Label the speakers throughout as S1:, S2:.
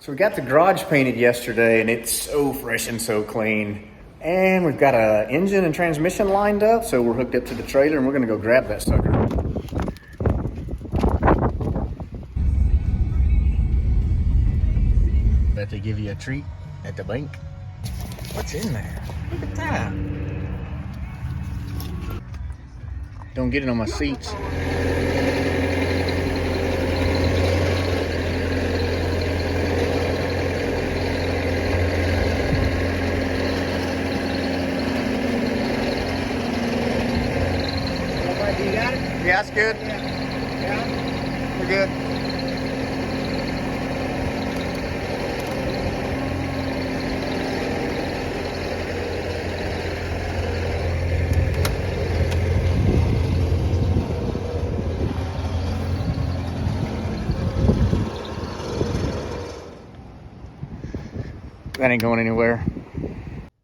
S1: So we got the garage painted yesterday and it's so fresh and so clean. And we've got an engine and transmission lined up, so we're hooked up to the trailer and we're gonna go grab that sucker. Bet they give you a treat at the bank. What's in there? Look at that. Don't get it on my seats.
S2: You got it?
S1: Yeah, that's good.
S2: Yeah.
S1: We're good. That ain't going anywhere.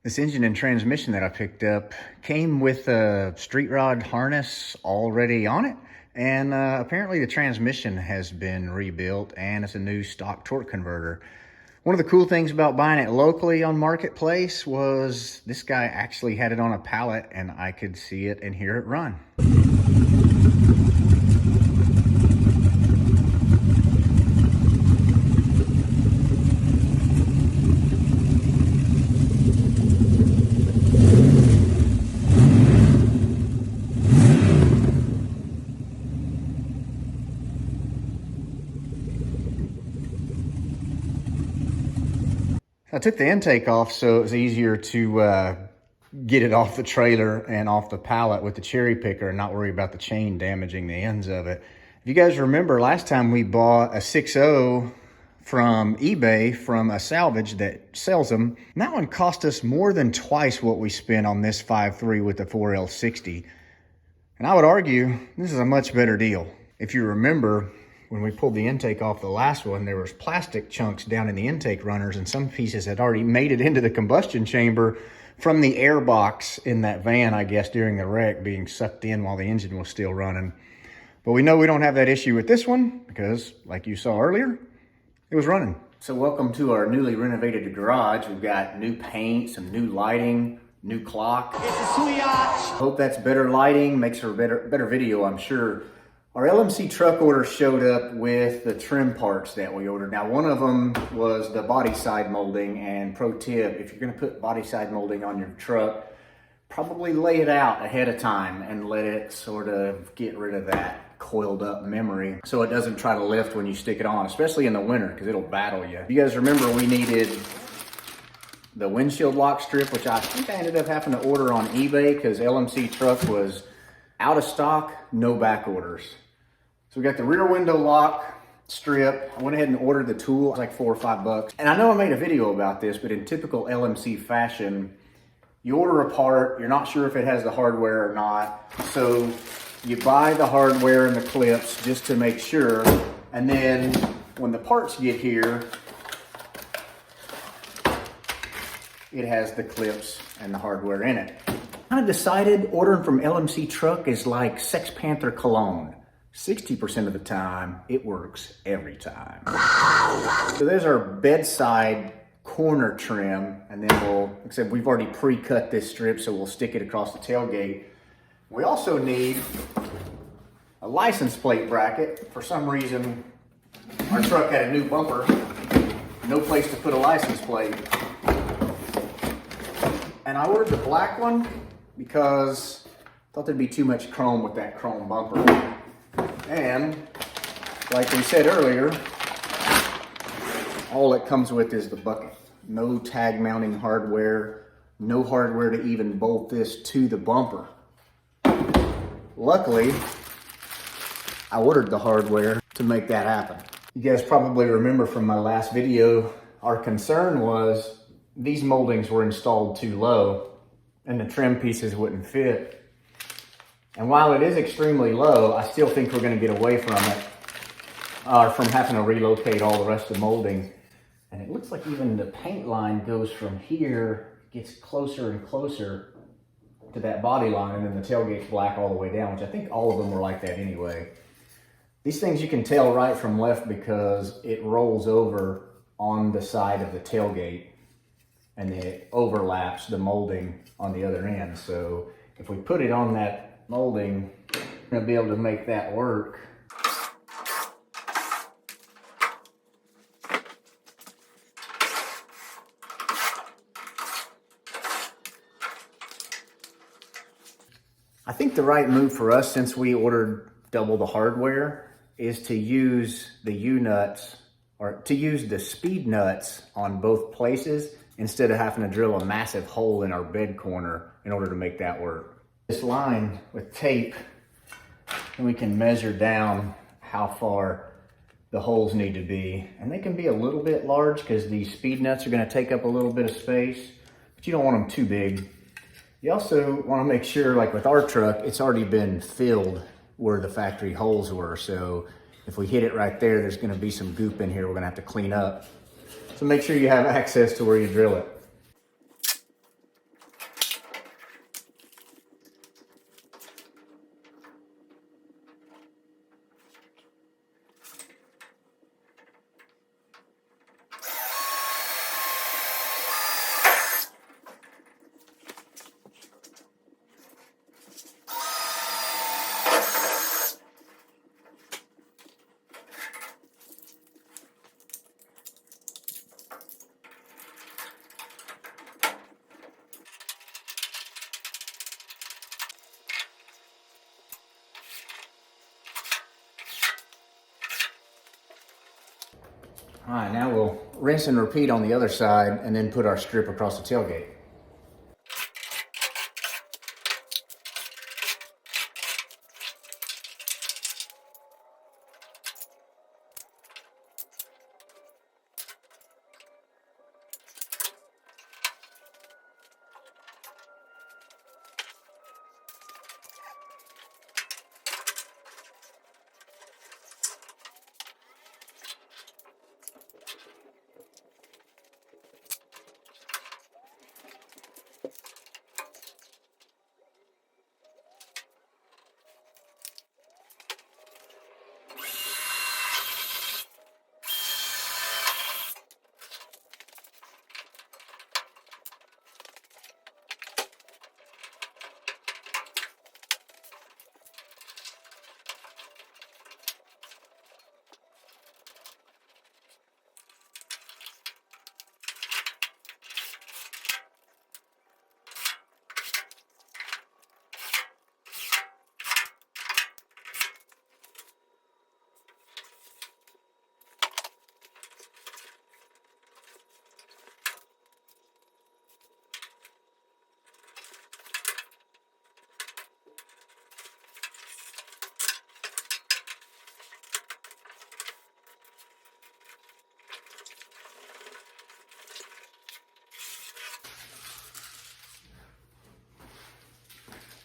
S1: This engine and transmission that I picked up came with a street rod harness already on it. And apparently the transmission has been rebuilt and it's a new stock torque converter. One of the cool things about buying it locally on Marketplace was this guy actually had it on a pallet and I could see it and hear it run. I took the intake off so it was easier to get it off the trailer and off the pallet with the cherry picker and not worry about the chain damaging the ends of it. If you guys remember, last time we bought a 6.0 from eBay from a salvage that sells them, and that one cost us more than twice what we spent on this 5.3 with the 4L60. And I would argue this is a much better deal. If you remember, when we pulled the intake off the last one, there was plastic chunks down in the intake runners and some pieces had already made it into the combustion chamber from the air box in that van, I guess, during the wreck being sucked in while the engine was still running. But we know we don't have that issue with this one because, like you saw earlier, it was running. So welcome to our newly renovated garage. We've got new paint, some new lighting, new clock.
S2: It's a switch.
S1: Hope that's better lighting, makes for a better video, I'm sure. Our LMC truck order showed up with the trim parts that we ordered. Now, one of them was the body side molding, and pro tip, if you're gonna put body side molding on your truck, probably lay it out ahead of time and let it sort of get rid of that coiled up memory so it doesn't try to lift when you stick it on, especially in the winter, because it'll battle you. You guys remember we needed the windshield lock strip, which I think I ended up having to order on eBay because LMC truck was out of stock, no back orders. So we got the rear window lock strip. I went ahead and ordered the tool. It was like $4 or $5. And I know I made a video about this, but in typical LMC fashion, you order a part, you're not sure if it has the hardware or not. So you buy the hardware and the clips just to make sure. And then when the parts get here, it has the clips and the hardware in it. I decided ordering from LMC truck is like Sex Panther cologne. 60% of the time, it works every time. So there's our bedside corner trim, and then except we've already pre-cut this strip, so we'll stick it across the tailgate. We also need a license plate bracket. For some reason, our truck had a new bumper, no place to put a license plate. And I ordered the black one because I thought there'd be too much chrome with that chrome bumper. And like we said earlier, all it comes with is the bucket. No tag mounting hardware, no hardware to even bolt this to the bumper. Luckily, I ordered the hardware to make that happen. You guys probably remember from my last video, our concern was these moldings were installed too low and the trim pieces wouldn't fit. And while it is extremely low, I still think we're going to get away from it, from having to relocate all the rest of the molding. And it looks like even the paint line goes from here, gets closer and closer to that body line, and then the tailgate's black all the way down, which I think all of them were like that anyway. These things you can tell right from left because it rolls over on the side of the tailgate, and it overlaps the molding on the other end. So if we put it on that molding, we're gonna be able to make that work. I think the right move for us, since we ordered double the hardware, is to use the U-nuts, or to use the speed nuts on both places instead of having to drill a massive hole in our bed corner in order to make that work. This line with tape, and we can measure down how far the holes need to be. And they can be a little bit large because these speed nuts are gonna take up a little bit of space, but you don't want them too big. You also want to make sure, like with our truck, it's already been filled where the factory holes were. So if we hit it right there, there's going to be some goop in here we're going to have to clean up. So make sure you have access to where you drill it. All right, now we'll rinse and repeat on the other side and then put our strip across the tailgate.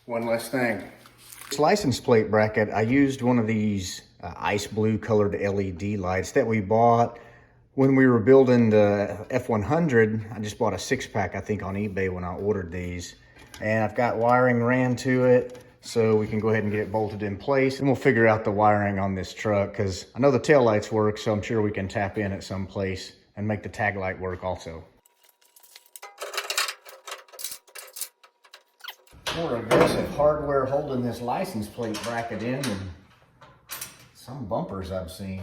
S1: One last thing. This license plate bracket, I used one of these ice blue colored LED lights that we bought when we were building the F100. I just bought a 6-pack, I think, on eBay when I ordered these. And I've got wiring ran to it, so we can go ahead and get it bolted in place. And we'll figure out the wiring on this truck, because I know the tail lights work, so I'm sure we can tap in at some place and make the tag light work also. More aggressive hardware holding this license plate bracket in than some bumpers I've seen.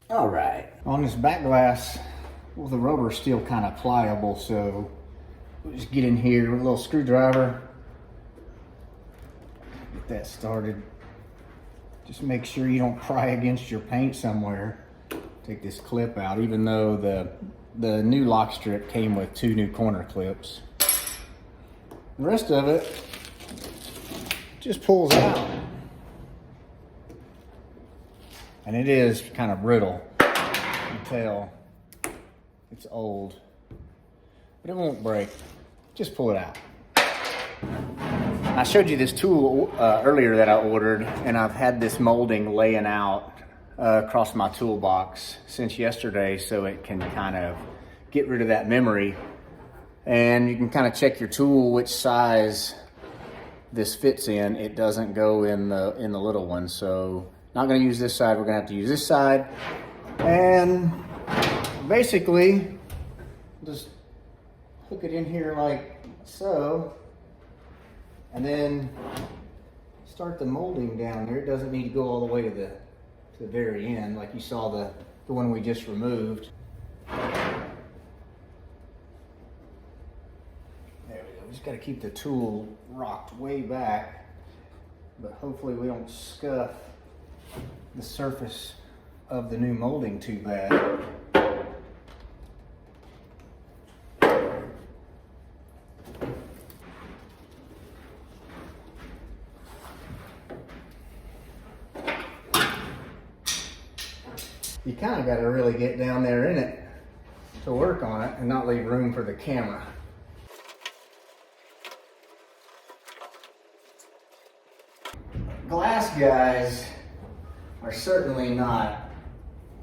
S1: All right, on this back glass, well, the rubber's still kind of pliable, so we'll just get in here with a little screwdriver, get that started. Just make sure you don't pry against your paint somewhere. Take this clip out, even though the new lock strip came with 2 new corner clips. The rest of it just pulls out. And it is kind of brittle. You can tell it's old, but it won't break. just pull it out. I showed you this tool earlier that I ordered, and I've had this molding laying out across my toolbox since yesterday, so it can kind of get rid of that memory. And you can kind of check your tool which size this fits in. It doesn't go in the little one, so not going to use this side. We're going to have to use this side, and basically just hook it in here like so, and then start the molding down there. It doesn't need to go all the way to the very end like you saw the one we just removed. There we go. We just got to keep the tool rocked way back, but hopefully we don't scuff the surface of the new molding too bad. You kind of got to really get down there in it to work on it and not leave room for the camera. Glass guys are certainly not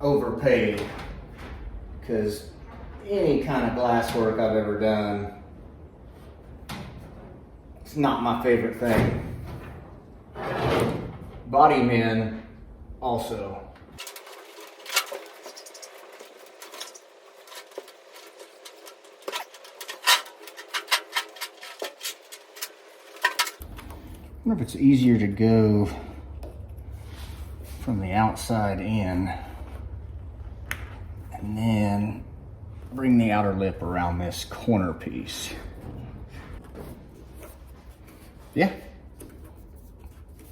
S1: overpaid, because any kind of glass work I've ever done, it's not my favorite thing. Body men also. I wonder if it's easier to go from the outside in and then bring the outer lip around this corner piece. Yeah.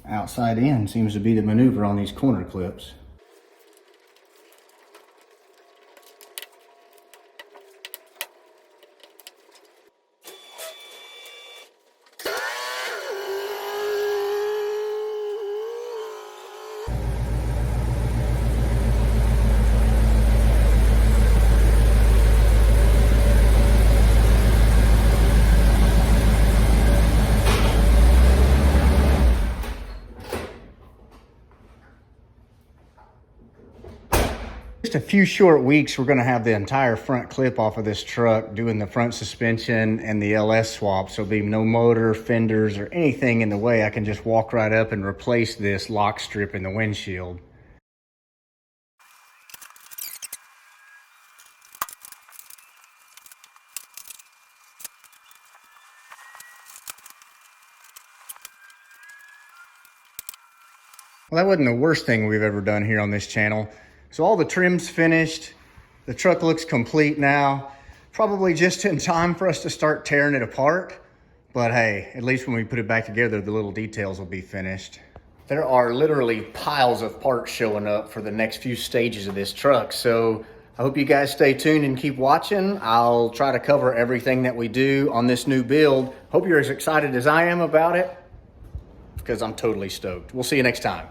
S1: Outside in seems to be the maneuver on these corner clips. Just a few short weeks, we're gonna have the entire front clip off of this truck, doing the front suspension and the LS swap. So there'll be no motor, fenders, or anything in the way. I can just walk right up and replace this lock strip in the windshield. Well, that wasn't the worst thing we've ever done here on this channel. So all the trim's finished. The truck looks complete now. Probably just in time for us to start tearing it apart. But hey, at least when we put it back together, the little details will be finished. There are literally piles of parts showing up for the next few stages of this truck. So I hope you guys stay tuned and keep watching. I'll try to cover everything that we do on this new build. Hope you're as excited as I am about it, because I'm totally stoked. We'll see you next time.